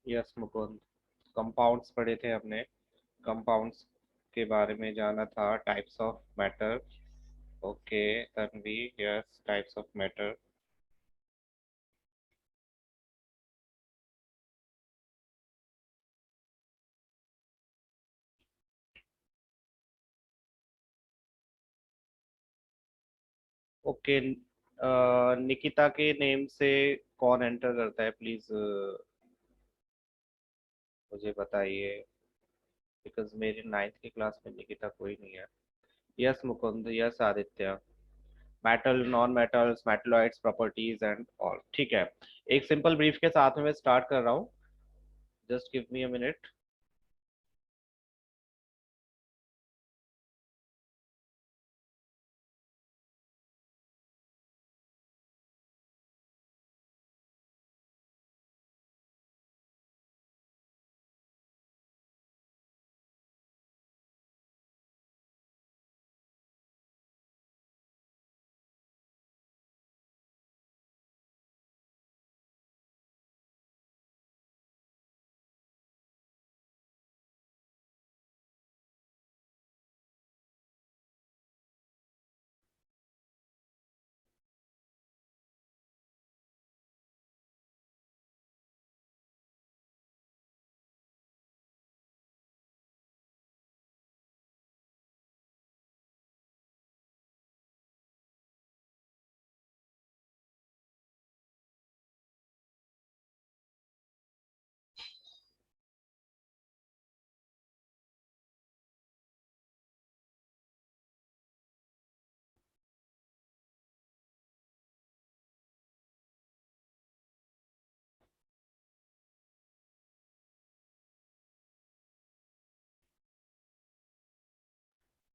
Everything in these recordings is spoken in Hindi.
यस मुकुंद, कंपाउंड्स पढ़े थे हमने। कंपाउंड्स के बारे में जाना था, types of matter. Okay Tanvi, yes types of matter. Okay, Nikita के नेम से कौन एंटर करता है प्लीज, मुझे बताइए, बिकॉज मेरी नाइन्थ की क्लास में निकिता कोई नहीं है। Yes Mukund, yes Aditya. Metal, non metals, metalloids, properties and all, ठीक है। एक सिंपल ब्रीफ के साथ में मैं स्टार्ट कर रहा हूँ, just give me a minute.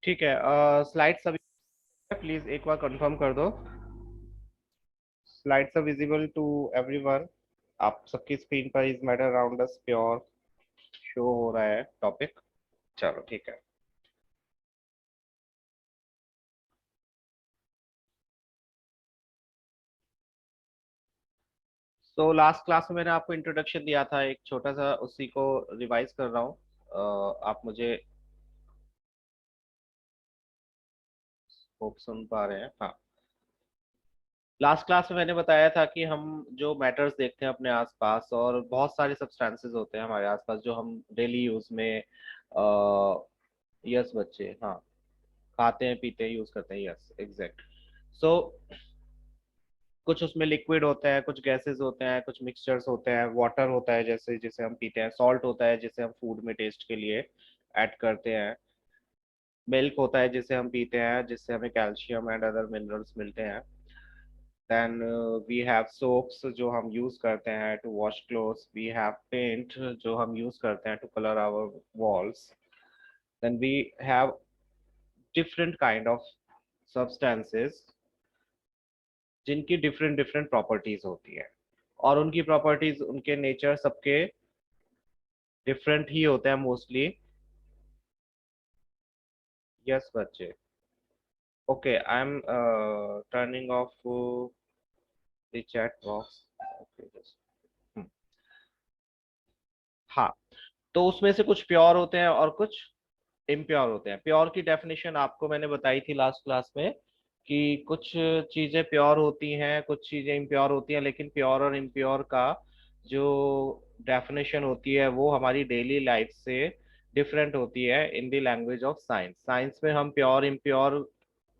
ठीक है, स्लाइड सभी, प्लीज एक बार कंफर्म कर दो। Slides are visible to everyone. आप सबकी स्क्रीन पर is matter around us pure show हो रहा है टॉपिक। चलो ठीक है। तो लास्ट क्लास में मैंने आपको इंट्रोडक्शन दिया था एक छोटा सा, उसी को रिवाइज कर रहा हूँ। आप मुझे होप सुन पा रहे हैं? हाँ। लास्ट क्लास में मैंने बताया था कि हम जो मैटर्स देखते हैं अपने आसपास, और बहुत सारे सब्सटेंसेस होते हैं हमारे आसपास जो हम डेली यूज में, यस बच्चे, हाँ, खाते हैं, पीते हैं, यूज करते हैं, यस एग्जैक्ट। सो कुछ उसमें लिक्विड होता है, कुछ गैसेस होते हैं, कुछ मिक्सचर्स होते हैं, वाटर होता है जैसे जिसे हम पीते हैं, सॉल्ट होता है जिसे हम फूड में टेस्ट के लिए ऐड करते हैं, मिल्क होता है जिसे हम पीते हैं, जिससे हमें कैल्शियम एंड अदर मिनरल्स मिलते हैं। देन वी हैव सोप्स जो हम यूज करते हैं to wash clothes, we have paint जो हम यूज करते हैं to colour our walls. Then we have different kind of substances जिनकी डिफरेंट डिफरेंट प्रॉपर्टीज होती है, और उनकी प्रॉपर्टीज, उनके नेचर सबके डिफरेंट ही होते हैं मोस्टली। यस बच्चे। Okay, I am turning of the chat box. Okay just, हाँ। तो उसमें से कुछ प्योर होते हैं और कुछ इम्प्योर होते हैं। प्योर की डेफिनेशन आपको मैंने बताई थी लास्ट क्लास में, कि कुछ चीजें प्योर होती हैं, कुछ चीजें इम्प्योर होती हैं, लेकिन प्योर और इम्प्योर का जो डेफिनेशन होती है वो हमारी डेली लाइफ से डिफरेंट होती है in the language of science. Science में हम प्योर इम्प्योर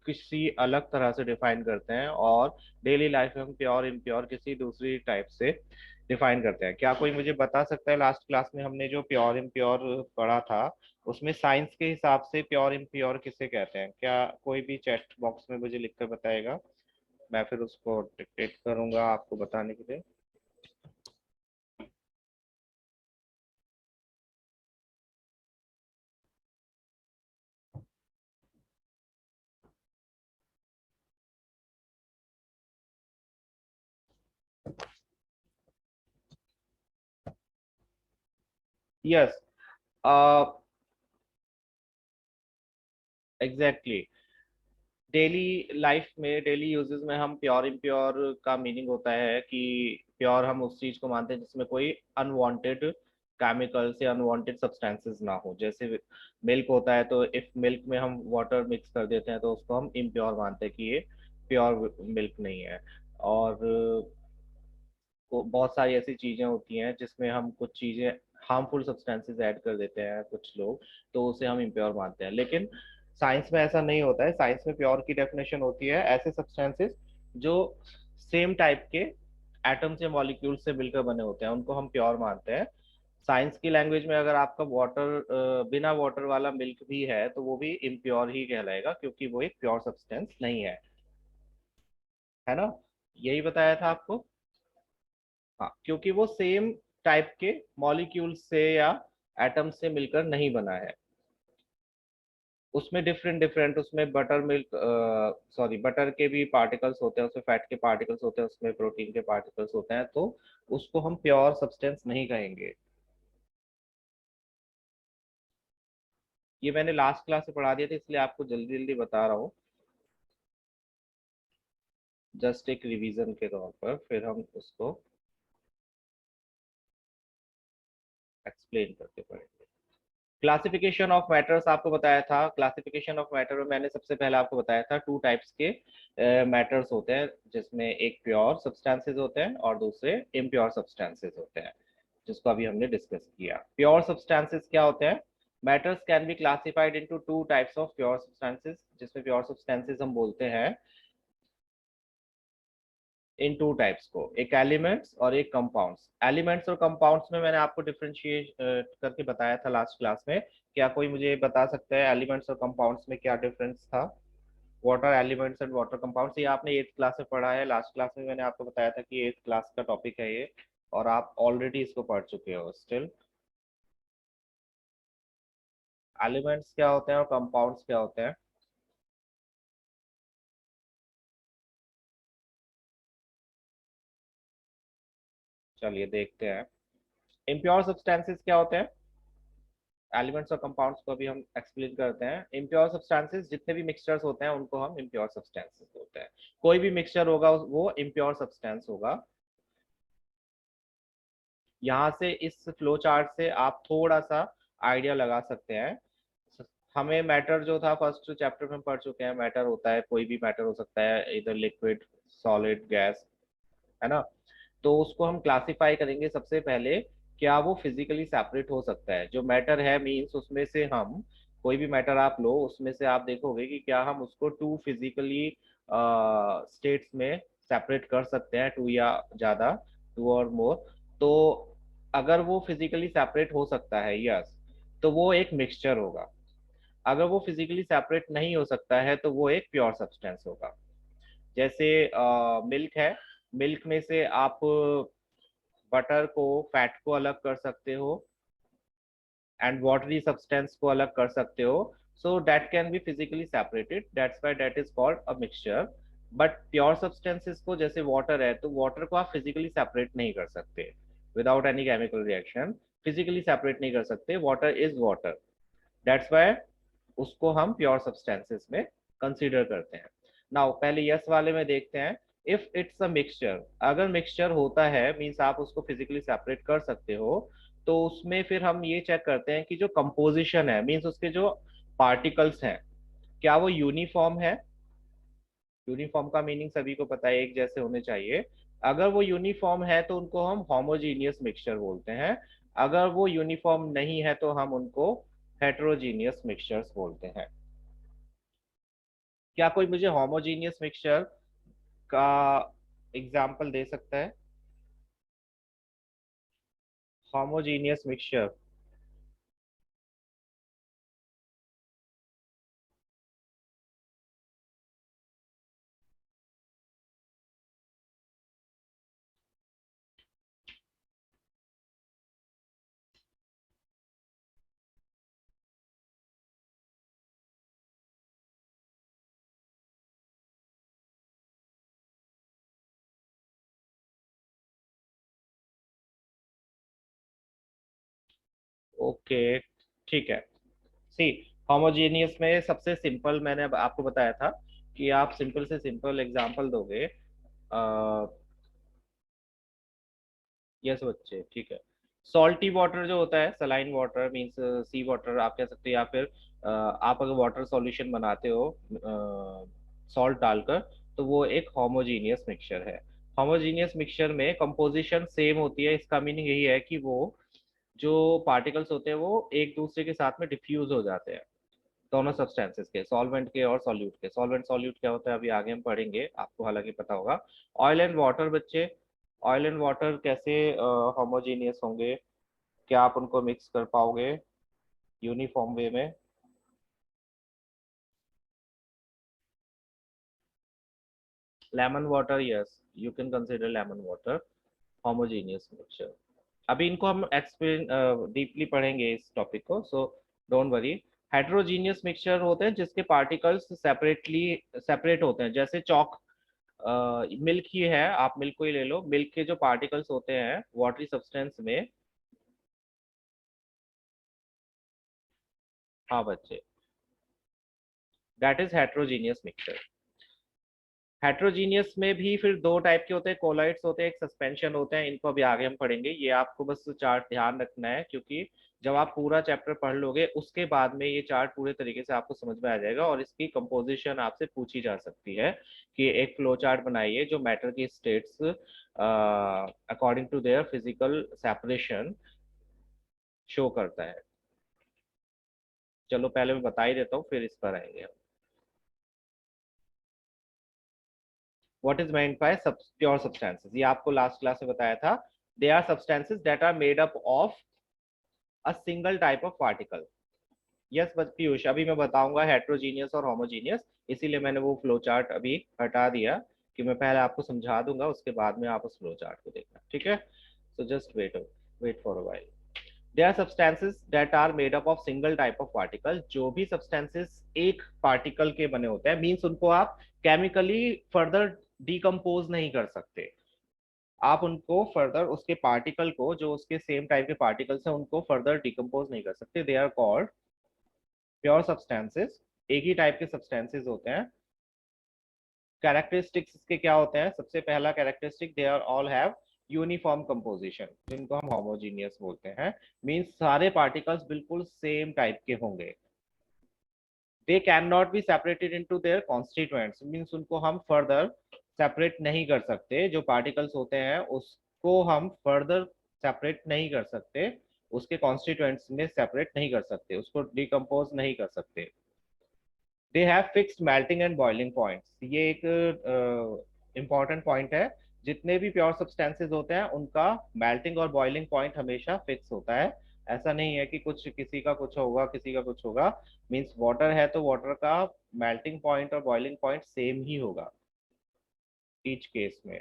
किसी अलग तरह से डिफाइन करते हैं, और डेली लाइफ में हम प्योर इम्प्योर किसी दूसरी टाइप से डिफाइन करते हैं। क्या कोई मुझे बता सकता है, लास्ट क्लास में हमने जो प्योर इम्प्योर पढ़ा था, उसमें साइंस के हिसाब से प्योर इम्प्योर किसे कहते हैं? क्या कोई भी चैट बॉक्स में मुझे लिखकर बताएगा? मैं फिर उसको डिक्टेट करूंगा आपको बताने के लिए। Yes, exactly. डेली लाइफ में, डेली यूजेस में हम प्योर इम्प्योर का मीनिंग होता है कि प्योर हम उस चीज को मानते हैं जिसमें कोई अनवांटेड केमिकल्स या अनवांटेड सब्सटेंसेस ना हो। जैसे मिल्क होता है, तो इफ मिल्क में हम वाटर मिक्स कर देते हैं तो उसको हम इम्प्योर मानते हैं कि ये प्योर मिल्क नहीं है। और बहुत सारी ऐसी चीजें होती हैं जिसमें हम कुछ चीजें हार्मफुल सब्सटेंसेस ऐड कर देते हैं कुछ लोग, तो उसे हम इम्प्योर मानते हैं। लेकिन साइंस में ऐसा नहीं होता है। साइंस में प्योर की डेफिनेशन होती है ऐसे सब्सटेंसेस जो सेम टाइप के एटम्स या मॉलिक्यूल से मिलकर बने होते हैं, उनको हम प्योर मानते हैं। साइंस की लैंग्वेज में अगर आपका वाटर बिना वाटर वाला मिल्क भी है तो वो भी इम्प्योर ही कहलाएगा, क्योंकि वो एक प्योर सब्सटेंस नहीं है ना। यही बताया था आपको। हाँ, क्योंकि वो सेम टाइप के मॉलिक्यूल से या एटम से मिलकर नहीं बना है। उसमें डिफरेंट डिफरेंट, उसमें बटर मिल्क, सॉरी, बटर के भी पार्टिकल्स होते हैं, उसमें फैट के पार्टिकल्स होते हैं, उसमें प्रोटीन के पार्टिकल्स होते हैं, तो उसको हम प्योर सब्सटेंस नहीं कहेंगे। ये मैंने लास्ट क्लास में पढ़ा दिया था, इसलिए आपको जल्दी जल्दी बता रहा हूँ, जस्ट एक रिवीजन के तौर पर, फिर हम उसको एक्सप्लेन करके पढ़ेंगे। क्लासिफिकेशन ऑफ मैटर्स आपको बताया था। क्लासिफिकेशन ऑफ मैटर में मैंने सबसे पहले आपको बताया था टू टाइप्स के मैटर्स होते हैं, जिसमें एक प्योर सब्सटेंसेस होते हैं और दूसरे इम्प्योर सब्सटेंसेस होते हैं, जिसको अभी हमने डिस्कस किया। प्योर सब्सटेंसेस क्या होते हैं? Matters can be classified into two types of pure substances, जिसमें प्योर सब्सटेंसेस हम बोलते हैं इन टू टाइप्स को, एक एलिमेंट्स और एक कंपाउंड्स। एलिमेंट्स और कंपाउंड्स में मैंने आपको डिफरेंशिएट करके बताया था लास्ट क्लास में। क्या कोई मुझे बता सकता है एलिमेंट्स और कंपाउंड्स में क्या डिफरेंस था? Water elements and water compounds, ये आपने एट्थ क्लास में पढ़ा है। लास्ट क्लास में मैंने आपको बताया था कि एट्थ क्लास का टॉपिक है ये, और आप ऑलरेडी इसको पढ़ चुके हो स्टिल। एलिमेंट्स क्या होते हैं और कंपाउंड्स क्या होते हैं? चलिए देखते हैं। इम्प्योर सब्सटेंसेस क्या होते हैं? एलिमेंट्स और कंपाउंड्स को भी हम एक्सप्लेन करते हैं। इम्प्योर सब्सटेंसेस जितने भी मिक्सचर्स होते हैं उनको हम इम्प्योर सब्सटेंसेस बोलते हैं। कोई भी मिक्सचर होगा वो इम्प्योर सब्सटेंस होगा। यहाँ से इस फ्लो चार्ट से आप थोड़ा सा आइडिया लगा सकते हैं। हमें मैटर जो था फर्स्ट चैप्टर में हम पढ़ चुके हैं। मैटर होता है, कोई भी मैटर हो सकता है, इधर लिक्विड, सॉलिड, गैस, है ना। तो उसको हम क्लासिफाई करेंगे सबसे पहले, क्या वो फिजिकली सेपरेट हो सकता है। जो मैटर है मीन्स उसमें से हम कोई भी मैटर आप लो, उसमें से आप देखोगे कि क्या हम उसको टू फिजिकली स्टेट्स में सेपरेट कर सकते हैं, टू या ज्यादा, टू और मोर। तो अगर वो फिजिकली सेपरेट हो सकता है, यस, तो वो एक मिक्सचर होगा। अगर वो फिजिकली सेपरेट नहीं हो सकता है तो वो एक प्योर सब्सटेंस होगा। जैसे मिल्क है, मिल्क में से आप बटर को, फैट को अलग कर सकते हो एंड वाटरी सब्सटेंस को अलग कर सकते हो। So that can be physically separated, that's why that is called a mixture. But pure substances को, जैसे वाटर है, तो वाटर को आप फिजिकली सेपरेट नहीं कर सकते without any chemical reaction. Physically separate नहीं कर सकते, water is water, that's why उसको हम प्योर सब्सटेंसेस में कंसीडर करते हैं। नाउ पहले यस वाले में देखते हैं। इफ इट्स अ मिक्सचर, अगर मिक्सचर होता है मीन्स आप उसको फिजिकली सेपरेट कर सकते हो, तो उसमें फिर हम ये चेक करते हैं कि जो कंपोजिशन है मीन्स उसके जो पार्टिकल्स हैं, क्या वो यूनिफॉर्म है। यूनिफॉर्म का मीनिंग सभी को पता है, एक जैसे होने चाहिए। अगर वो यूनिफॉर्म है तो उनको हम होमोजीनियस मिक्सचर बोलते हैं। अगर वो यूनिफॉर्म नहीं है तो हम उनको हेट्रोजीनियस मिक्सचर्स बोलते हैं। क्या कोई मुझे होमोजीनियस मिक्सचर का एग्जाम्पल दे सकता है? Homogeneous mixture. ओके, ठीक है। सी, होमोजीनियस में सबसे सिंपल मैंने अब आपको बताया था कि आप सिंपल से सिंपल एग्जांपल दोगे। यस बच्चे, ठीक है। सॉल्टी वाटर जो होता है, saline water means sea water आप कह सकते हो, या फिर आप अगर वाटर सॉल्यूशन बनाते हो सॉल्ट डालकर, तो वो एक होमोजीनियस मिक्सचर है। होमोजीनियस मिक्सचर में कंपोजिशन सेम होती है। इसका मीनिंग यही है कि वो जो पार्टिकल्स होते हैं वो एक दूसरे के साथ में डिफ्यूज हो जाते हैं, दोनों सब्सटेंसेस के, सॉल्वेंट के और सॉल्यूट के। सॉल्वेंट सॉल्यूट क्या होता है अभी आगे हम पढ़ेंगे, आपको हालांकि पता होगा। ऑयल एंड वाटर बच्चे, ऑयल एंड वाटर कैसे होमोजीनियस होंगे? क्या आप उनको मिक्स कर पाओगे यूनिफॉर्म वे में? Lemon water, yes, you can consider lemon water homogeneous mixture. अभी इनको हम एक्सप्लेन डीपली पढ़ेंगे इस टॉपिक को, so don't worry. Heterogeneous mixture होते हैं जिसके पार्टिकल्स सेपरेटली सेपरेट होते हैं, जैसे चौक मिल्क ही है, आप मिल्क को ही ले लो। मिल्क के जो पार्टिकल्स होते हैं वाटरी सब्सटेंस में, हाँ बच्चे, that is heterogeneous mixture. Heterogeneous में भी फिर दो टाइप के होते हैं, कोलाइड्स होते हैं, एक सस्पेंशन होते हैं। इनको अभी आगे हम पढ़ेंगे, ये आपको बस चार्ट ध्यान रखना है, क्योंकि जब आप पूरा चैप्टर पढ़ लोगे उसके बाद में ये चार्ट पूरे तरीके से आपको समझ में आ जाएगा, और इसकी कंपोजिशन आपसे पूछी जा सकती है कि एक फ्लो चार्ट बनाइए जो मैटर की states according to their physical separation show करता है। चलो पहले मैं बता ही देता हूँ, फिर इस पर आएंगे हम। What is meant by pure substances, ये आपको लास्ट क्लास में बताया था। They are substances that are made up of a single type of particle. Yes बस पीयूष, अभी मैं बताऊंगा हेट्रोजीनियस और होमोजीनियस, इसीलिए मैंने वो फ्लो चार्ट अभी हटा दिया कि मैं पहले आपको समझा दूंगा, उसके बाद में आप उस फ्लो चार्ट को देखना, ठीक है? So just wait for a while. They are substances that are made up of single type of particle. जो भी सब्सटेंसेस एक पार्टिकल के बने होते हैं, मीन्स उनको आप केमिकली फर्दर डिकम्पोज नहीं कर सकते। आप उनको फर्दर उसके पार्टिकल को, जो उसके सेम टाइप के पार्टिकल्स हैं, उनको फर्दर डिकम्पोज नहीं कर सकते। They are called pure substances. एक ही टाइप के सब्सटेंसेस होते हैं। कैरेक्टरिस्टिक्स इसके क्या होते हैं? सबसे पहला characteristic, they are all have uniform composition, जिनको हम होमोजीनियस बोलते हैं। मींस सारे पार्टिकल्स बिल्कुल सेम टाइप के होंगे। दे can not be separated into their constituents, means उनको हम फर्दर सेपरेट नहीं कर सकते। जो पार्टिकल्स होते हैं उसको हम फर्दर सेपरेट नहीं कर सकते, उसके कॉन्स्टिट्यूएंट्स में सेपरेट नहीं कर सकते, उसको डिकम्पोज नहीं कर सकते। They have fixed melting and boiling points, ये एक इंपॉर्टेंट पॉइंट है। जितने भी प्योर सब्सटेंसेस होते हैं उनका मेल्टिंग और बॉइलिंग पॉइंट हमेशा फिक्स होता है। ऐसा नहीं है कि कुछ किसी का कुछ होगा किसी का कुछ होगा। मींस वाटर है तो वाटर का मेल्टिंग पॉइंट और बॉइलिंग पॉइंट सेम ही होगा ईच केस में।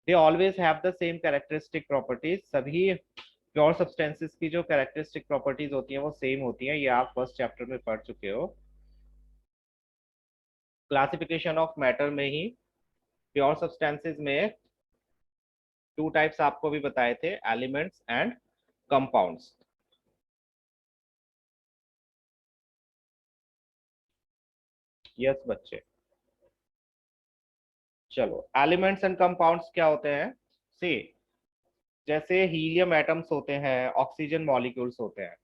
They always have the same characteristic properties, सभी प्योर सब्सटेंसेस की जो कैरेक्टरिस्टिक प्रॉपर्टीज होती हैं वो सेम होती हैं, ये आप फर्स्ट चैप्टर में पढ़ चुके हो। क्लासिफिकेशन ऑफ मैटर में ही प्योर सब्सटेंसेस में टू टाइप्स आपको भी बताए थे, एलिमेंट्स एंड कंपाउंड्स। यस बच्चे, चलो एलिमेंट्स एंड कंपाउंड्स क्या होते हैं? सी, जैसे हीलियम एटम्स होते हैं, ऑक्सीजन मॉलिक्यूल्स होते हैं,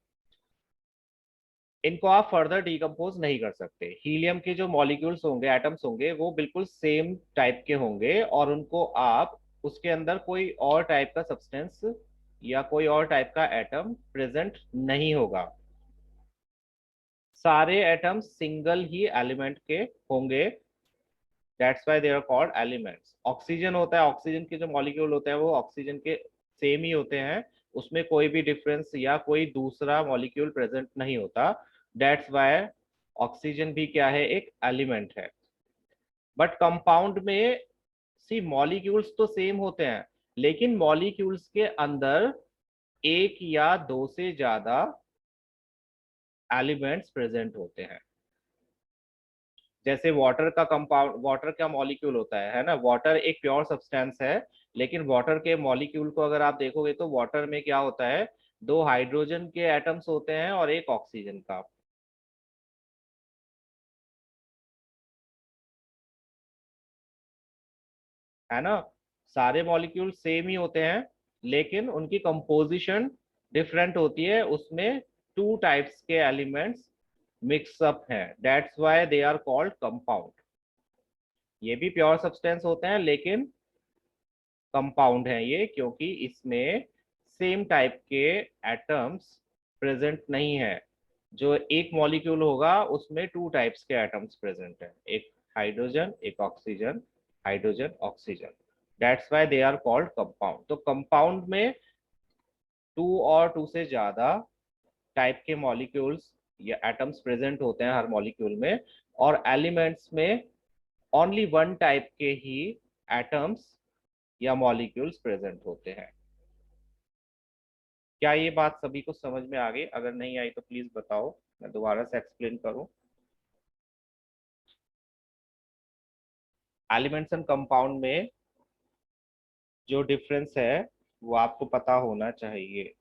इनको आप फर्दर डिकम्पोज नहीं कर सकते। हीलियम के जो मॉलिक्यूल्स होंगे, एटम्स होंगे, वो बिल्कुल सेम टाइप के होंगे, और उनको आप उसके अंदर कोई और टाइप का सब्सटेंस या कोई और टाइप का एटम प्रेजेंट नहीं होगा। सारे एटम्स सिंगल ही एलिमेंट के होंगे, that's why they are called elements. Oxygen होता है, ऑक्सीजन के जो मॉलिक्यूल होते हैं वो ऑक्सीजन के सेम ही होते हैं, उसमें कोई भी डिफरेंस या कोई दूसरा मॉलिक्यूल प्रेजेंट नहीं होता। दैट्स व्हाई ऑक्सीजन भी क्या है, एक एलिमेंट है। बट कंपाउंड में सी मॉलिक्यूल्स तो सेम होते हैं, लेकिन मॉलिक्यूल्स के अंदर एक या दो से ज्यादा एलिमेंट्स प्रेजेंट होते हैं। जैसे वाटर का कंपाउंड, वाटर का मॉलिक्यूल होता है ना, वाटर एक प्योर सब्सटेंस है, लेकिन वाटर के मॉलिक्यूल को अगर आप देखोगे तो वाटर में क्या होता है, दो हाइड्रोजन के एटम्स होते हैं और एक ऑक्सीजन का। है ना। सारे मॉलिक्यूल सेम ही होते हैं, लेकिन उनकी कंपोजिशन डिफरेंट होती है, उसमें टू टाइप्स के एलिमेंट्स मिक्सअप हैं, that's why they are called compound. ये भी प्योर सब्सटेंस होते हैं, लेकिन कंपाउंड है ये, क्योंकि इसमें सेम टाइप के एटम्स प्रेजेंट नहीं है। जो एक मॉलिक्यूल होगा उसमें टू टाइप्स के एटम्स प्रेजेंट है, एक हाइड्रोजन एक oxygen, hydrogen oxygen, that's why they are called compound. तो कंपाउंड में टू और टू से ज्यादा टाइप के मॉलिक्यूल्स या एटम्स प्रेजेंट होते हैं हर मॉलिक्यूल में, और एलिमेंट्स में ओनली वन टाइप के ही एटम्स या मॉलिक्यूल्स प्रेजेंट होते हैं। क्या ये बात सभी को समझ में आ गई? अगर नहीं आई तो प्लीज बताओ, मैं दोबारा से एक्सप्लेन करूं। एलिमेंट्स एंड कंपाउंड में जो डिफरेंस है वो आपको पता होना चाहिए।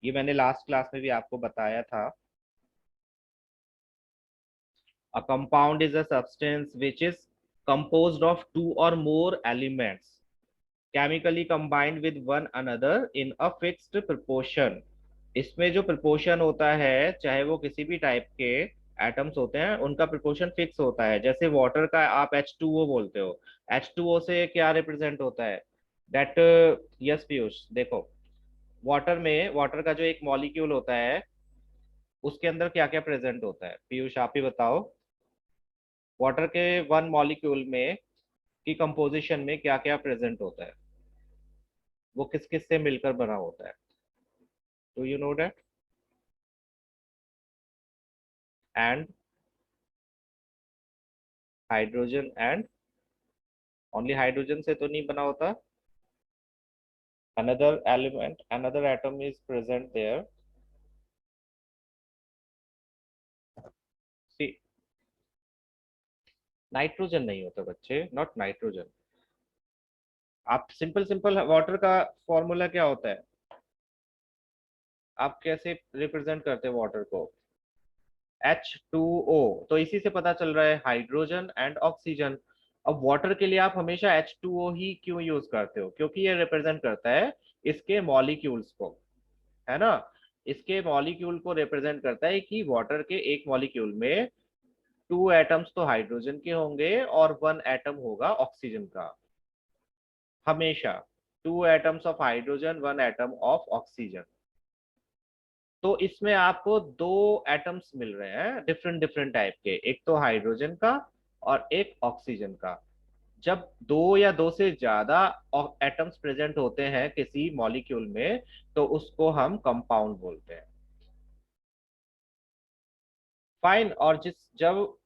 ये मैंने लास्ट क्लास में भी आपको बताया था। A compound is a substance which is composed of two or more elements chemically combined with one another in a fixed proportion। इसमें जो proportion होता है, चाहे वो किसी भी टाइप के एटम्स होते हैं, उनका proportion फिक्स होता है। जैसे वाटर का आप H2O बोलते हो, H2O से क्या रिप्रेजेंट होता है? दैट, यस पीयूष, देखो, वाटर का जो एक मॉलिक्यूल होता है, उसके अंदर क्या क्या प्रेजेंट होता है? पीयूष आप ही बताओ। वाटर के वन मॉलिक्यूल में की कंपोजिशन में क्या क्या प्रेजेंट होता है? वो किस किस से मिलकर बना होता है? Do you know that? And hydrogen and only hydrogen से तो नहीं बना होता, another element, another atom is present there। See, nitrogen नहीं होता बच्चे, नॉट नाइट्रोजन। आप सिंपल सिंपल वाटर का फॉर्मूला क्या होता है? आप कैसे रिप्रेजेंट करते हैं वाटर को? H2O, तो इसी से पता चल रहा है हाइड्रोजन एंड ऑक्सीजन। अब वाटर के लिए आप हमेशा H2O ही क्यों यूज करते हो? क्योंकि ये रिप्रेजेंट करता है इसके मॉलिक्यूल्स को, है ना। इसके मॉलिक्यूल को रिप्रेजेंट करता है कि वाटर के एक मॉलिक्यूल में टू एटम्स तो हाइड्रोजन के होंगे और वन एटम होगा ऑक्सीजन का, हमेशा two atoms of hydrogen one atom of oxygen. तो इसमें आपको दो एटम्स मिल रहे हैं डिफरेंट डिफरेंट टाइप के, एक तो हाइड्रोजन का और एक ऑक्सीजन का। जब दो या दो से ज्यादा एटम्स प्रेजेंट होते हैं किसी मॉलिक्यूल में, तो उसको हम कंपाउंड बोलते हैं। फाइन। और जिस जब,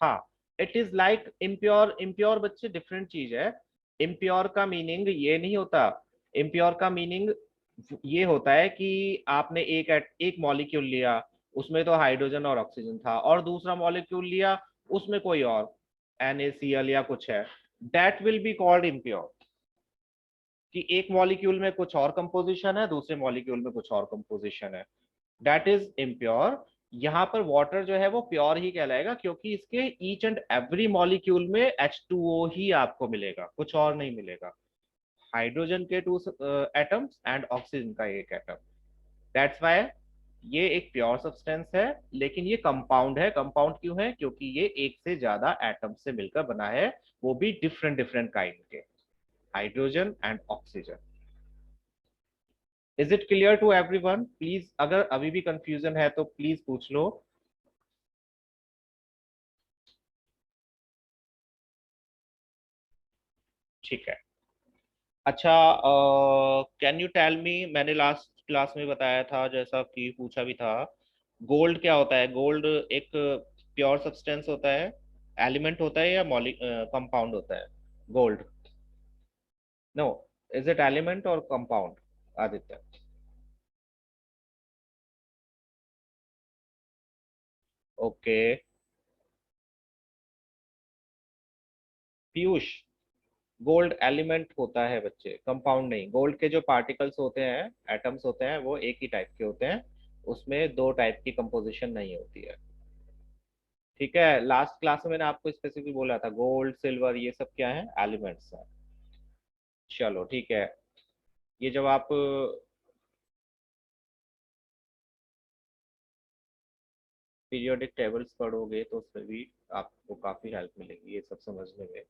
हाँ, it is like impure. Impure बच्चे डिफरेंट चीज है। इम्प्योर का मीनिंग ये नहीं होता। इम्प्योर का मीनिंग ये होता है कि आपने एक मॉलिक्यूल लिया, उसमें तो हाइड्रोजन और ऑक्सीजन था, और दूसरा मॉलिक्यूल लिया, उसमें कोई और NaCl या कुछ है, that will be called impure. कि एक मॉलिक्यूल में कुछ और कंपोजिशन है, दूसरे मॉलिक्यूल में कुछ और कंपोजिशन है, दैट इज इम्प्योर। यहाँ पर वाटर जो है वो प्योर ही कहलाएगा, क्योंकि इसके ईच एंड एवरी मॉलिक्यूल में H2O ही आपको मिलेगा, कुछ और नहीं मिलेगा। हाइड्रोजन के टू एटम्स एंड ऑक्सीजन का एक एटम, दैट्स व्हाई ये एक प्योर सब्सटेंस है। लेकिन ये कंपाउंड है। कंपाउंड क्यों है? क्योंकि ये एक से ज्यादा एटम से मिलकर बना है, वो भी डिफरेंट डिफरेंट काइंड के, hydrogen and oxygen. Is it clear to everyone? Please, अगर अभी भी कंफ्यूजन है तो प्लीज पूछ लो। ठीक है। अच्छा, कैन यू टेल मी, मैंने लास्ट क्लास में बताया था, जैसा कि पूछा भी था, गोल्ड क्या होता है? गोल्ड एक प्योर सब्सटेंस होता है, एलिमेंट होता है, या कंपाउंड होता है? Gold, no, is it element और compound? Aditya. Okay. Piyush, gold element होता है बच्चे, कंपाउंड नहीं। गोल्ड के जो पार्टिकल्स होते हैं, एटम्स होते हैं, वो एक ही टाइप के होते हैं, उसमें दो टाइप की कंपोजिशन नहीं होती है। ठीक है, लास्ट क्लास में मैंने आपको स्पेसिफिकली बोला था गोल्ड सिल्वर ये सब क्या है, एलिमेंट्स है। चलो ठीक है, ये जब आप पीरियोडिक टेबल्स पढ़ोगे तो उसमें भी आपको काफी हेल्प मिलेगी ये सब समझने में।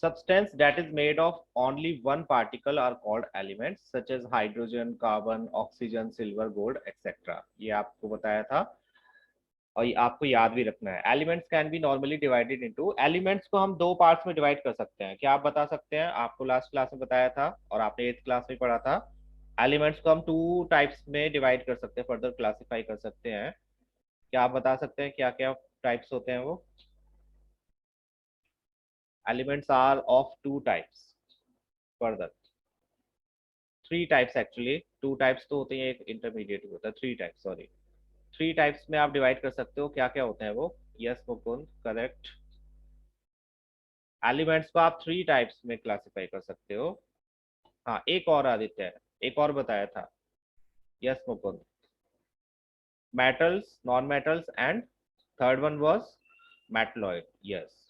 Substance that is made of only one particle are called elements such as hydrogen, carbon, oxygen, silver, gold, etc. ये आपको बताया था और ये आपको याद भी रखना है। Elements can be normally divided into, elements को हम दो पार्ट्स में डिवाइड कर सकते हैं। क्या आप बता सकते हैं? आपको लास्ट क्लास में बताया था और आपने 8th क्लास में पढ़ा था। एलिमेंट्स को हम टू टाइप्स में डिवाइड कर सकते हैं, फर्दर क्लासिफाई कर सकते हैं। क्या आप बता सकते हैं क्या क्या टाइप्स होते हैं वो? Elements are of two types, further three types actually. Two types तो होते हैं, एक इंटरमीडिएट होता है, three types sorry. Three types में आप डिवाइड कर सकते हो, क्या क्या होते हैं वो? Yes Mukund, correct. एलिमेंट्स को आप थ्री टाइप्स में क्लासिफाई कर सकते हो। हाँ, एक और आदित्य है, एक और बताया था। Yes Mukund, metals, non metals and third one was metalloid. Yes,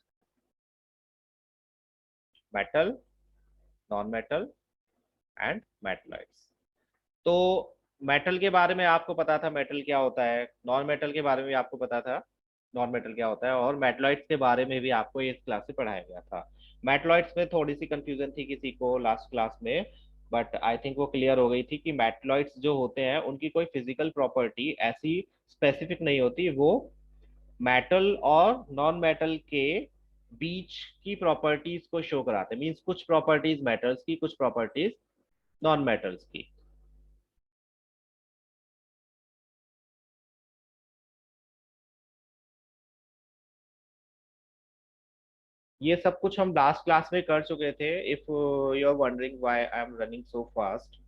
metal, non metal and metalloids. तो मेटल के बारे में आपको पता था मेटल क्या होता है, नॉन मेटल के बारे में भी आपको पता था नॉन मेटल क्या होता है, और मेटलॉइड्स के बारे में भी आपको इस क्लास में पढ़ाया गया था। मेटलॉइड्स में थोड़ी सी कंफ्यूजन थी किसी को लास्ट क्लास में, बट आई थिंक वो क्लियर हो गई थी कि मेटलॉइड्स जो होते हैं उनकी कोई फिजिकल प्रॉपर्टी ऐसी स्पेसिफिक नहीं होती, वो मेटल और नॉन मेटल के बीच की प्रॉपर्टीज को शो कराते हैं। मीन्स कुछ प्रॉपर्टीज मेटल्स की, कुछ प्रॉपर्टीज नॉन मेटल्स की। ये सब कुछ हम लास्ट क्लास में कर चुके थे। If you are wondering why I am running so fast,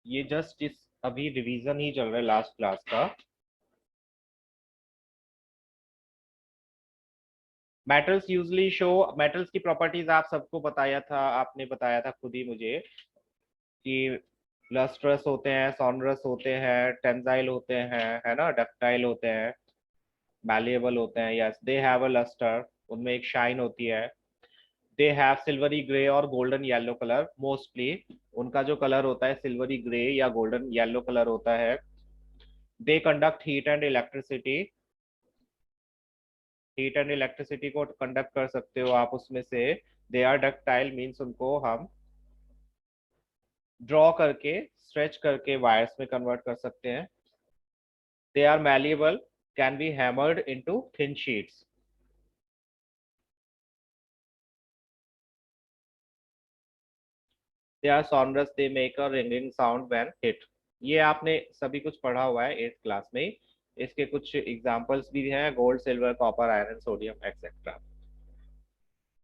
ये जस्ट इस अभी रिवीजन ही चल रहा है लास्ट क्लास का। मेटल्स यूजली शो, मेटल्स की प्रॉपर्टीज आप सबको बताया था, आपने बताया था खुद ही मुझे कि लस्ट्रस होते हैं, सॉनरस होते हैं, टेंजाइल होते हैं, है ना, डक्टाइल होते हैं, मैलिएबल होते हैं। Yes, they have a lustre, उनमें एक शाइन होती है। दे हैव सिल्वरी ग्रे और गोल्डन येलो कलर मोस्टली, उनका जो कलर होता है सिल्वरी ग्रे या गोल्डन येलो कलर होता है। They conduct heat and electricity, heat and electricity को कंडक्ट कर सकते हो आप उसमें से। दे आर डक्टाइल, मीन्स उनको हम ड्रॉ करके, स्ट्रेच करके वायर्स में कन्वर्ट कर सकते हैं। They are malleable, can be hammered into thin sheets. They are sonorous, they make a ringing sound when hit। ये आपने सभी कुछ पढ़ा हुआ है 8th क्लास में। इसके कुछ एग्जांपल्स भी हैं, gold, silver, copper, iron, sodium etcetera.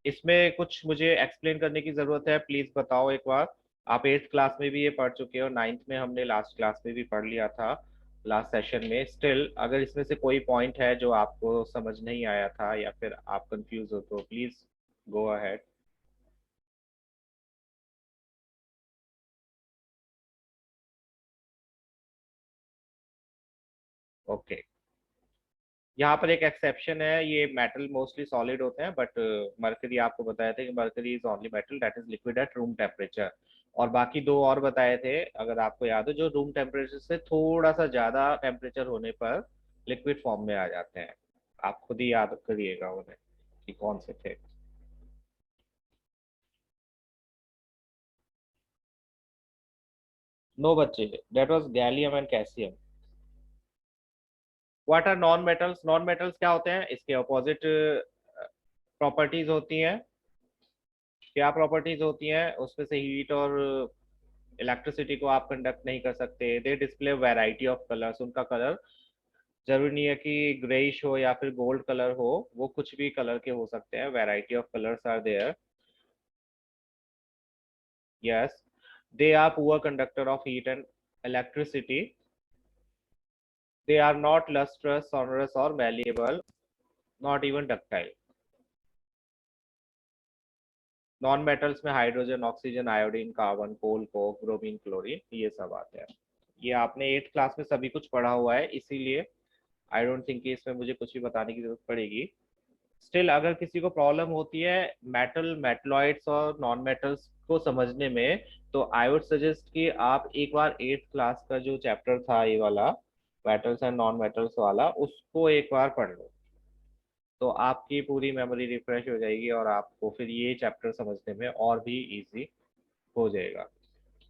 इसमें कुछ मुझे एक्सप्लेन करने की जरूरत है, प्लीज बताओ एक बार। आप 8th क्लास में भी ये पढ़ चुके हो, 9th में हमने लास्ट क्लास में भी पढ़ लिया था लास्ट सेशन में। स्टिल अगर इसमें से कोई पॉइंट है जो आपको समझ नहीं आया था या फिर आप कंफ्यूज हो तो प्लीज गो अहेड। ओके, यहाँ पर एक एक्सेप्शन है, ये मेटल मोस्टली सॉलिड होते हैं, बट मरकरी आपको बताया था कि mercury is only metal that is liquid at room temperature. और बाकी दो और बताए थे अगर आपको याद हो, जो रूम टेम्परेचर से थोड़ा सा ज्यादा टेम्परेचर होने पर लिक्विड फॉर्म में आ जाते हैं। आप खुद ही याद करिएगा उन्हें कि कौन से थे। 9 बच्चे, that was gallium and caesium. What are non metals? Non metals क्या होते हैं? इसके अपोजिट प्रॉपर्टीज होती हैं। क्या प्रॉपर्टीज होती हैं उसमें से? हीट और इलेक्ट्रिसिटी को आप कंडक्ट नहीं कर सकते। दे डिस्प्ले वैरायटी ऑफ कलर्स, उनका कलर जरूरी नहीं है कि ग्रेइश हो या फिर गोल्ड कलर हो, वो कुछ भी कलर के हो सकते हैं। Variety of colours are there. Yes, they are poor conductor of heat and electricity. They are not lustrous, sonorous और malleable, not even ductile। Non metals में hydrogen, oxygen, iodine, carbon, coal, coke, bromine, chlorine, ये सब आते हैं। ये आपने 8th क्लास में सभी कुछ पढ़ा हुआ है, इसीलिए आई डोंट थिंक कि इसमें मुझे कुछ भी बताने की जरूरत पड़ेगी। स्टिल अगर किसी को प्रॉब्लम होती है मेटल, मेटलॉइड्स और नॉन मेटल्स को समझने में, तो आई वुड सजेस्ट कि आप एक बार 8th क्लास का जो चैप्टर था ये वाला, मेटल्स एंड नॉन मेटल्स वाला, उसको एक बार पढ़ लो, तो आपकी पूरी मेमोरी रिफ्रेश हो जाएगी और आपको फिर ये चैप्टर समझने में और भी इजी हो जाएगा।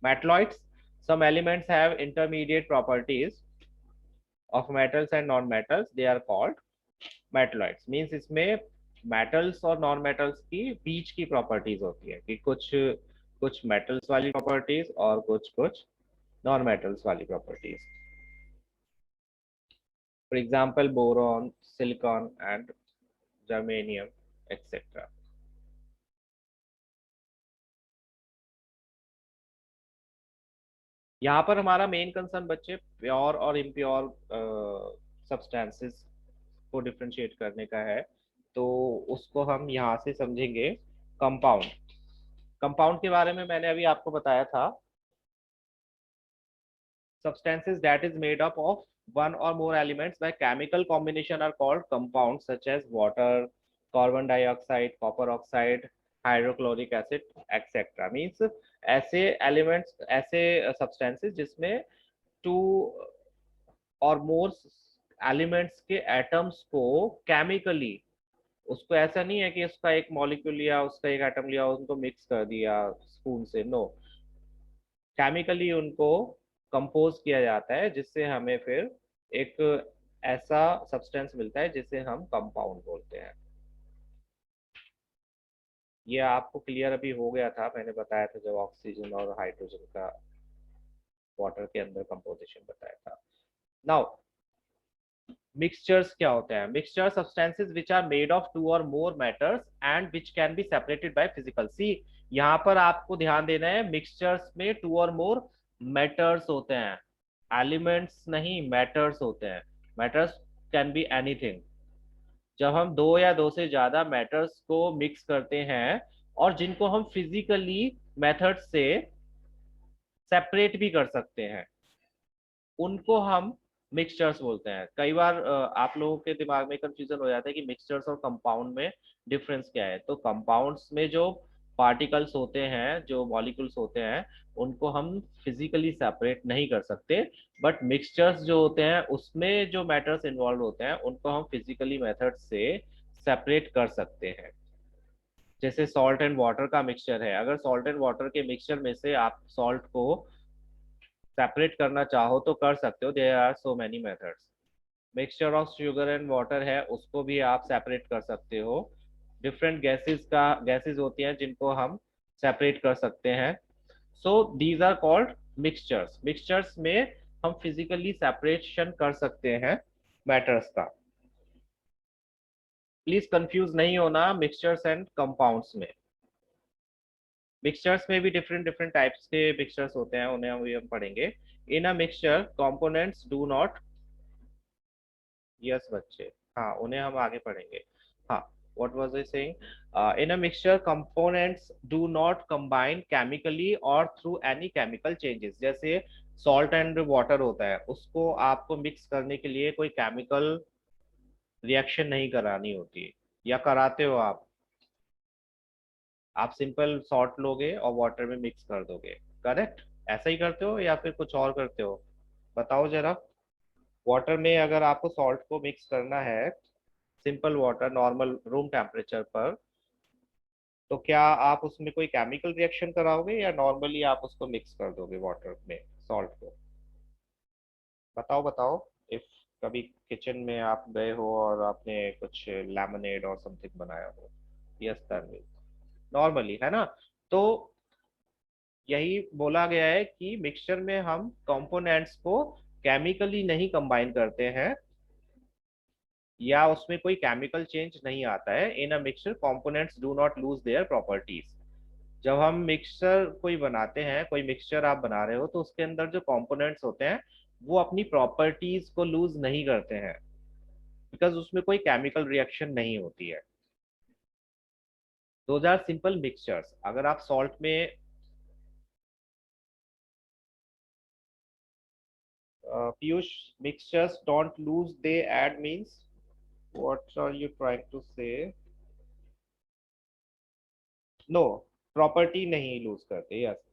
Metalloids, some elements have intermediate properties of metals and non-metals, they are called metalloids. Means इसमें मेटल्स और नॉन मेटल्स की बीच की प्रॉपर्टीज होती है कि कुछ कुछ मेटल्स वाली प्रॉपर्टीज और कुछ कुछ नॉन मेटल्स वाली properties. For example boron, silicon and germanium etcetera. यहाँ पर हमारा मेन कंसर्न बच्चे प्योर और इम्प्योर सब्सटेंसेस को डिफ्रेंशिएट करने का है, तो उसको हम यहाँ से समझेंगे। कंपाउंड, कंपाउंड के बारे में मैंने अभी आपको बताया था। Substances that is made up of one or more elements by chemical combination are called compounds, such as water, carbon dioxide, copper oxide, hydrochloric acid, etc. Means ऐसे elements, ऐसे substances जिसमें two और more elements के atoms को chemically, उसको ऐसा नहीं है कि उसका एक मॉलिक्यूल लिया, उसका एक एटम लिया, उनको मिक्स कर दिया स्पून से, नो, केमिकली उनको कंपोज किया जाता है, जिससे हमें फिर एक ऐसा सब्सटेंस मिलता है जिसे हम कंपाउंड बोलते हैं। ये आपको क्लियर अभी हो गया था, मैंने बताया था जब ऑक्सीजन और हाइड्रोजन का वाटर के अंदर कंपोजिशन बताया था। नाउ मिक्सचर्स क्या होते हैं? Mixture substances which are made of two or more matters and which can be separated by physical. See, यहाँ पर आपको ध्यान देना है, मिक्सचर्स में टू और मोर मैटर्स होते हैं, एलिमेंट्स नहीं, मैटर्स होते हैं। Matters can be anything. जब हम दो या दो से ज्यादा मैटर्स को मिक्स करते हैं और जिनको हम फिजिकली मेथड से सेपरेट भी कर सकते हैं, उनको हम मिक्सचर्स बोलते हैं। कई बार आप लोगों के दिमाग में कंफ्यूजन हो जाता है कि मिक्सचर्स और कंपाउंड में डिफरेंस क्या है। तो कंपाउंड्स में जो पार्टिकल्स होते हैं, जो मॉलिक्यूल्स होते हैं, उनको हम फिजिकली सेपरेट नहीं कर सकते। बट मिक्सचर्स जो होते हैं उसमें जो मैटर्स इन्वॉल्व होते हैं उनको हम फिजिकली मेथड से सेपरेट कर सकते हैं। जैसे सॉल्ट एंड वाटर का मिक्सचर है, अगर सॉल्ट एंड वाटर के मिक्सचर में से आप सॉल्ट को सेपरेट करना चाहो तो कर सकते हो, there are so many methods. Mixture of sugar and water है, उसको भी आप सेपरेट कर सकते हो। डिफरेंट गैसेस होती हैं जिनको हम सेपरेट कर सकते हैं। So these are called mixtures. Mixtures में हम फिजिकली सेपरेशन कर सकते हैं मैटर्स का। प्लीज कंफ्यूज नहीं होना मिक्सचर्स एंड कंपाउंड्स में। मिक्सचर्स में भी डिफरेंट डिफरेंट टाइप्स के मिक्सचर्स होते हैं, उन्हें हम पढ़ेंगे। In a mixture components do not, yes बच्चे, हाँ उन्हें हम आगे पढ़ेंगे। हाँ, what was I saying? In a mixture components do not combine chemically or through any chemical changes. जैसे सॉल्ट एंड वाटर होता है, उसको आपको मिक्स करने के लिए कोई केमिकल रिएक्शन नहीं करानी होती, या कराते हो आप सिंपल सॉल्ट लोगे और वाटर में मिक्स कर दोगे, करेक्ट? ऐसा ही करते हो या फिर कुछ और करते हो? बताओ जरा। वाटर में अगर आपको सॉल्ट को मिक्स करना है, simple water normal room temperature पर, तो क्या आप उसमें कोई केमिकल रिएक्शन कराओगे या नॉर्मली आप उसको मिक्स कर दोगे वाटर में, सॉल्ट को? बताओ बताओ। इफ कभी किचन में आप गए हो और आपने कुछ लेमनेड और समथिंग बनाया हो, यस तन्वी, नॉर्मली है ना? तो यही बोला गया है कि मिक्सचर में हम कंपोनेंट्स को केमिकली नहीं कंबाइन करते हैं, या उसमें कोई केमिकल चेंज नहीं आता है। In a mixture components do not lose their properties. जब हम मिक्सचर कोई बनाते हैं, कोई मिक्सचर आप बना रहे हो, तो उसके अंदर जो कंपोनेंट्स होते हैं वो अपनी प्रॉपर्टीज को लूज नहीं करते हैं, बिकॉज उसमें कोई केमिकल रिएक्शन नहीं होती है। Those are simple mixtures. अगर आप सॉल्ट में Piyush, mixtures don't lose they add means what are you trying to say? No, property नहीं लूज करते, यस।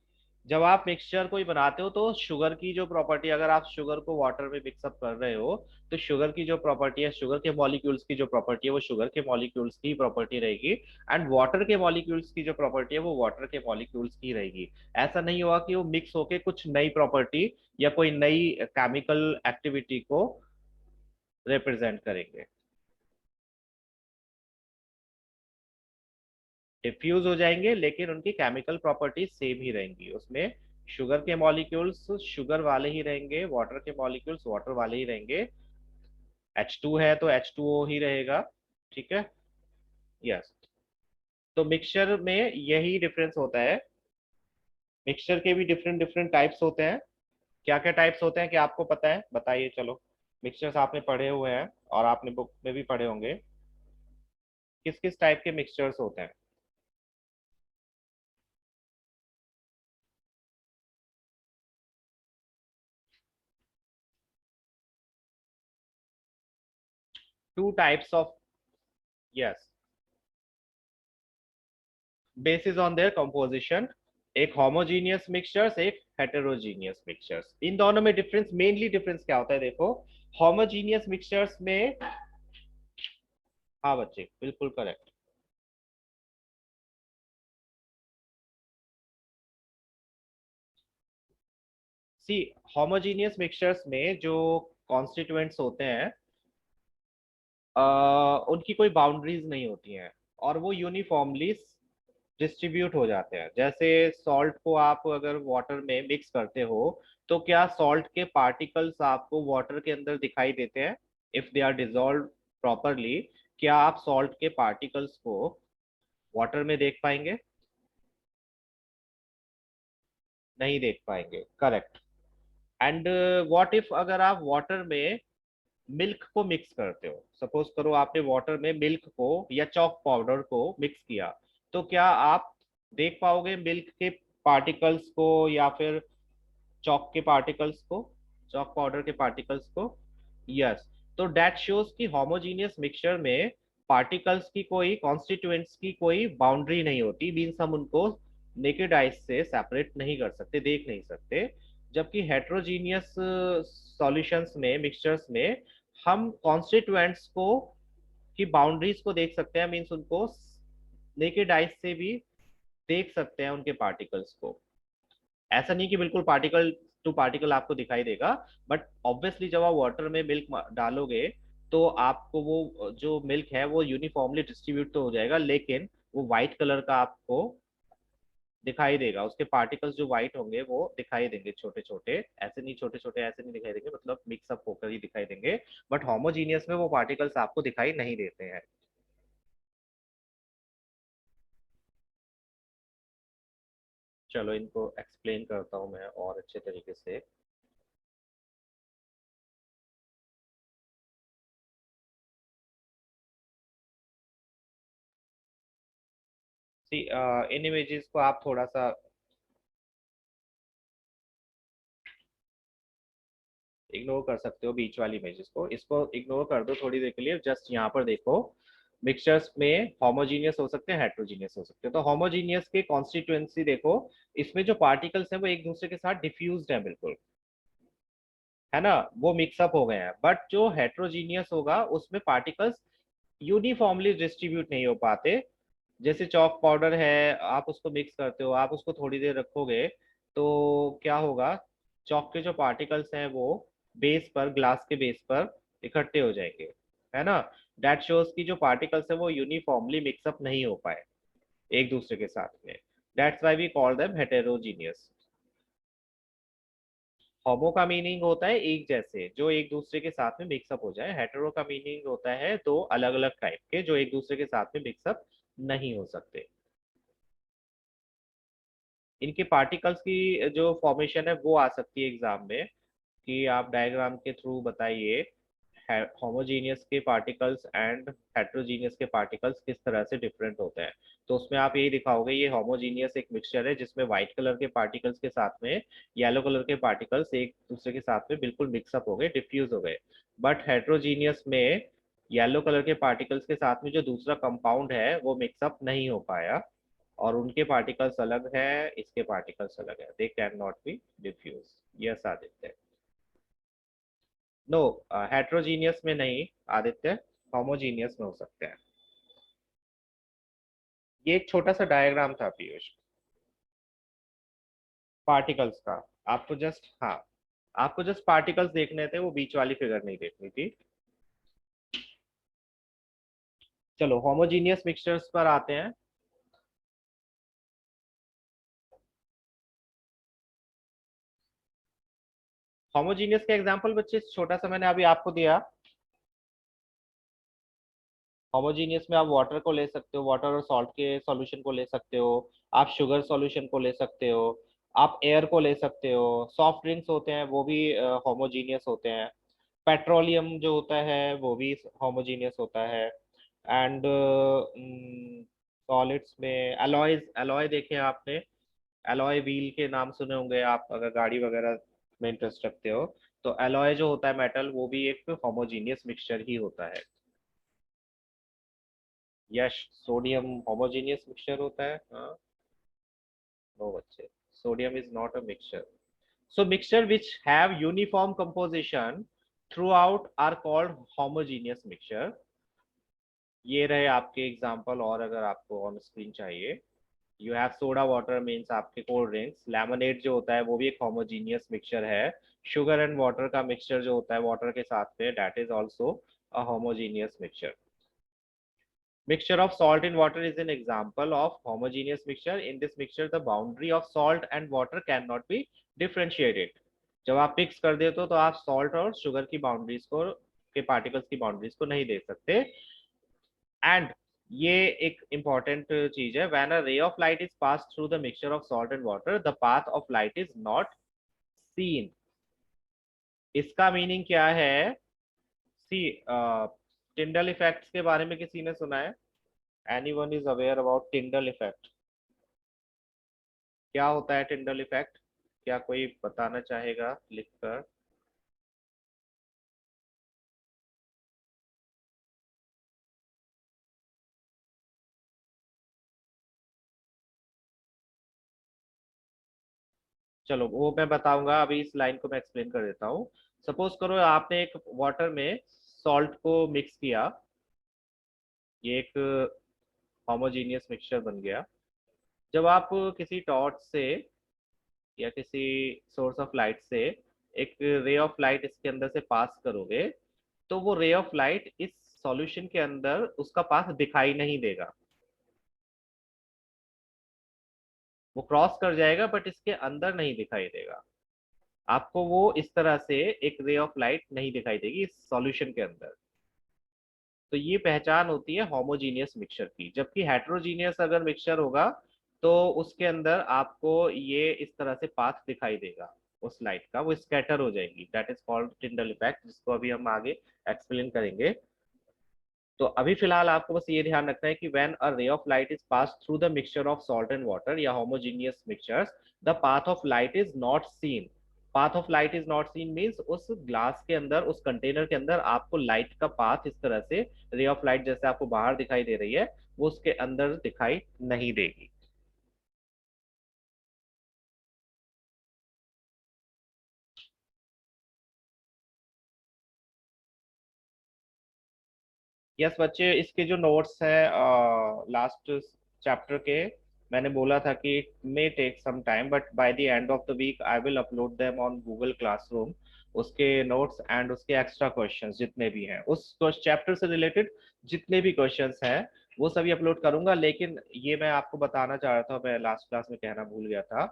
जब आप मिक्सचर कोई बनाते हो तो शुगर की जो प्रॉपर्टी, अगर आप शुगर को वाटर में मिक्सअप कर रहे हो तो शुगर की जो प्रॉपर्टी है, शुगर के मॉलिक्यूल्स की जो प्रॉपर्टी है वो शुगर के मॉलिक्यूल्स की प्रॉपर्टी रहेगी। एंड वाटर के मॉलिक्यूल्स की जो प्रॉपर्टी है वो वाटर के मॉलिक्यूल्स की रहेगी। ऐसा नहीं होगा कि वो मिक्स होके कुछ नई प्रॉपर्टी या कोई नई केमिकल एक्टिविटी को रिप्रेजेंट करेंगे। डिफ्यूज हो जाएंगे लेकिन उनकी केमिकल प्रॉपर्टीज सेम ही रहेंगी उसमें। शुगर के मॉलिक्यूल्स शुगर वाले ही रहेंगे, वाटर के मॉलिक्यूल्स वाटर वाले ही रहेंगे। H2 है तो H2O ही रहेगा। ठीक है, यस। तो मिक्सचर में यही डिफरेंस होता है। मिक्सचर के भी डिफरेंट डिफरेंट टाइप्स होते हैं। क्या क्या टाइप्स होते हैं, क्या आपको पता है? बताइए चलो। मिक्सचर्स आपने पढ़े हुए हैं और आपने बुक में भी पढ़े होंगे। किस किस टाइप के मिक्सचर्स होते हैं? Two types of, yes, basis on their composition. एक होमोजीनियस मिक्सचर्स, एक हेटेरोजीनियस मिक्सचर्स। इन दोनों में डिफरेंस, मेनली डिफरेंस क्या होता है देखो। होमोजीनियस मिक्सचर्स में, हाँ बच्चे बिल्कुल करेक्ट। सी, होमोजीनियस मिक्सचर्स में जो कॉन्स्टिट्यूएंट्स होते हैं उनकी कोई बाउंड्रीज नहीं होती हैं और वो यूनिफॉर्मली डिस्ट्रीब्यूट हो जाते हैं। जैसे सॉल्ट को आप अगर वाटर में मिक्स करते हो तो क्या सॉल्ट के पार्टिकल्स आपको वाटर के अंदर दिखाई देते हैं? If they are dissolve properly, क्या आप सॉल्ट के पार्टिकल्स को वाटर में देख पाएंगे? नहीं देख पाएंगे, करेक्ट। एंड व्हाट इफ अगर आप वाटर में मिल्क को मिक्स करते हो, सपोज करो आपने वाटर में मिल्क को या चॉक पाउडर को मिक्स किया, तो क्या आप देख पाओगे मिल्क के पार्टिकल्स को या फिर चॉक के पार्टिकल्स को, चॉक पाउडर के पार्टिकल्स को? यस। तो दैट शोज कि होमोजीनियस मिक्सचर में पार्टिकल्स की कोई, कॉन्स्टिट्यूएंट्स की कोई बाउंड्री नहीं होती, मीन्स हम उनको नेकेड आइज से सेपरेट नहीं कर सकते, देख नहीं सकते। जबकि हेट्रोजीनियस सॉल्यूशंस में, मिक्सचर्स में, हम कॉन्स्टिट्यूएंट्स को की बाउंड्रीज को देख सकते हैं, मीन्स उनको नेकेड आइज से भी देख सकते हैं उनके पार्टिकल्स को। ऐसा नहीं कि बिल्कुल पार्टिकल टू पार्टिकल आपको दिखाई देगा, बट ऑब्वियसली जब आप वाटर में मिल्क डालोगे तो आपको वो जो मिल्क है वो यूनिफॉर्मली डिस्ट्रीब्यूट तो हो जाएगा, लेकिन वो व्हाइट कलर का आपको दिखाई देगा। उसके पार्टिकल्स जो व्हाइट होंगे वो दिखाई देंगे, छोटे छोटे, ऐसे नहीं, छोटे छोटे ऐसे नहीं दिखाई देंगे, मतलब मिक्सअप होकर ही दिखाई देंगे। बट होमोजीनियस में वो पार्टिकल्स आपको दिखाई नहीं देते हैं। चलो इनको एक्सप्लेन करता हूँ मैं और अच्छे तरीके से। सी, इन इमेजेस को आप थोड़ा सा इग्नोर कर सकते हो, बीच वाली इमेजेस को, इसको इग्नोर कर दो थोड़ी देर के लिए। जस्ट यहाँ पर देखो, मिक्सचर्स में होमोजीनियस हो सकते हैं, हेट्रोजीनियस हो सकते हैं। तो होमोजीनियस के कॉन्स्टिट्यूएंसी देखो, इसमें जो पार्टिकल्स हैं वो एक दूसरे के साथ डिफ्यूज्ड हैं बिल्कुल, है ना, वो मिक्सअप हो गए हैं। बट जो हेट्रोजीनियस होगा उसमें पार्टिकल्स यूनिफॉर्मली डिस्ट्रीब्यूट नहीं हो पाते। जैसे चॉक पाउडर है, आप उसको मिक्स करते हो, आप उसको थोड़ी देर रखोगे तो क्या होगा, चॉक के जो पार्टिकल्स हैं वो बेस पर, ग्लास के बेस पर इकट्ठे हो जाएंगे, है ना। दैट शोज की जो पार्टिकल्स है वो यूनिफॉर्मली मिक्सअप नहीं हो पाए एक दूसरे के साथ में। That's why we call them heterogeneous. Homo का मीनिंग होता है एक जैसे, जो एक दूसरे के साथ में मिक्सअप हो जाए। हेटेरो का मीनिंग होता है दो अलग अलग टाइप के जो एक दूसरे के साथ में मिक्सअप नहीं हो सकते। इनके पार्टिकल्स की जो फॉर्मेशन है वो आ सकती है एग्जाम में, कि आप डायग्राम के थ्रू बताइए होमोजीनियस के पार्टिकल्स एंड हेट्रोजीनियस के पार्टिकल्स किस तरह से डिफरेंट होते हैं। तो उसमें आप यही दिखाओगे ये होमोजीनियस एक मिक्सचर है जिसमें व्हाइट कलर के पार्टिकल्स के साथ में येलो कलर के पार्टिकल्स एक दूसरे के साथ में बिल्कुल मिक्सअप हो गए, डिफ्यूज हो गए। बट हेट्रोजीनियस में येलो कलर के पार्टिकल्स के साथ में जो दूसरा कंपाउंड है वो मिक्सअप नहीं हो पाया, और उनके पार्टिकल्स अलग है, इसके पार्टिकल्स अलग है, they can not be diffuse. Yes Aditya. No, heterogeneous में नहीं आदित्य, होमोजीनियस में हो सकते हैं। ये एक छोटा सा डायग्राम था पीयूष, पार्टिकल्स का। आपको जस्ट, हाँ, आपको जस्ट पार्टिकल्स देखने थे, वो बीच वाली फिगर नहीं देखनी थी। चलो होमोजीनियस मिक्सचर्स पर आते हैं। होमोजीनियस का एग्जांपल बच्चे छोटा सा मैंने अभी आपको दिया। होमोजीनियस में आप वाटर को ले सकते हो, वाटर और सॉल्ट के सॉल्यूशन को ले सकते हो, आप शुगर सॉल्यूशन को ले सकते हो, आप एयर को ले सकते हो, सॉफ्ट ड्रिंक्स होते हैं वो भी होमोजीनियस होते हैं, पेट्रोलियम जो होता है वो भी होमोजीनियस होता है। एंड सॉलिड्स में एलॉयज, एलॉय देखे आपने, एलॉय व्हील के नाम सुने होंगे आप अगर गाड़ी वगैरह में इंटरेस्ट रखते हो। तो एलॉय जो होता है मेटल, वो भी एक होमोजीनियस मिक्सचर ही होता है। यश, सोडियम होमोजीनियस मिक्सचर होता है, हाँ। नो बच्चे, sodium is not a mixture. So mixture which have uniform composition throughout are called homogeneous mixture. ये रहे आपके एग्जांपल, और अगर आपको ऑन स्क्रीन चाहिए, you have soda water means आपके कोल्ड ड्रिंक्स, लेमनेड जो होता है वो भी एक होमोजीनियस मिक्सचर है। शुगर एंड वाटर का मिक्सचर जो होता है वाटर के साथ में, that is also a homogeneous mixture. Mixture of salt in water is an example of homogeneous mixture. In this mixture, the boundary of salt and water cannot be differentiated. जब आप मिक्स कर देते हो तो आप सॉल्ट और शुगर की बाउंड्रीज को, के पार्टिकल्स की बाउंड्रीज को नहीं देख सकते। एंड ये एक इंपॉर्टेंट चीज है, when a ray of light is pass through the mixture of salt and water the path of light is not scene. इसका मीनिंग क्या है? सी, टिंडल इफेक्ट्स के बारे में किसी ने सुना है? Anyone is aware about Tyndall effect? क्या होता है टिंडल इफेक्ट? क्या कोई बताना चाहेगा लिखकर? चलो वो मैं बताऊंगा, अभी इस लाइन को मैं एक्सप्लेन कर देता हूँ। सपोज करो आपने एक वाटर में सॉल्ट को मिक्स किया, ये एक होमोजीनियस मिक्सचर बन गया। जब आप किसी टॉर्च से या किसी सोर्स ऑफ लाइट से एक रे ऑफ लाइट इसके अंदर से पास करोगे, तो वो रे ऑफ लाइट इस सॉल्यूशन के अंदर उसका पाथ दिखाई नहीं देगा। वो क्रॉस कर जाएगा बट इसके अंदर नहीं दिखाई देगा। आपको वो इस तरह से एक रे ऑफ लाइट नहीं दिखाई देगी इस सॉल्यूशन के अंदर। तो ये पहचान होती है होमोजीनियस मिक्सचर की। जबकि हेट्रोजीनियस अगर मिक्सचर होगा तो उसके अंदर आपको ये इस तरह से पाथ दिखाई देगा उस लाइट का, वो स्कैटर हो जाएगी। That is called Tyndall effect, जिसको अभी हम आगे एक्सप्लेन करेंगे। तो अभी फिलहाल आपको बस ये ध्यान रखना है कि when a ray of light is pass through the mixture of salt and water या homogeneous mixtures, the path of light is not seen. Path of light is not seen means उस ग्लास के अंदर, उस कंटेनर के अंदर आपको लाइट का पाथ इस तरह से, रे ऑफ लाइट जैसे आपको बाहर दिखाई दे रही है, वो उसके अंदर दिखाई नहीं देगी। यस बच्चे, इसके जो नोट्स हैं लास्ट चैप्टर के, मैंने बोला था कि it may take some time but by the end of the week I will upload them on Google Classroom. उसके नोट्स एंड उसके एक्स्ट्रा क्वेश्चंस जितने भी हैं उस चैप्टर से रिलेटेड, जितने भी क्वेश्चंस हैं वो सभी अपलोड करूंगा। लेकिन ये मैं आपको बताना चाह रहा था, मैं लास्ट क्लास में कहना भूल गया था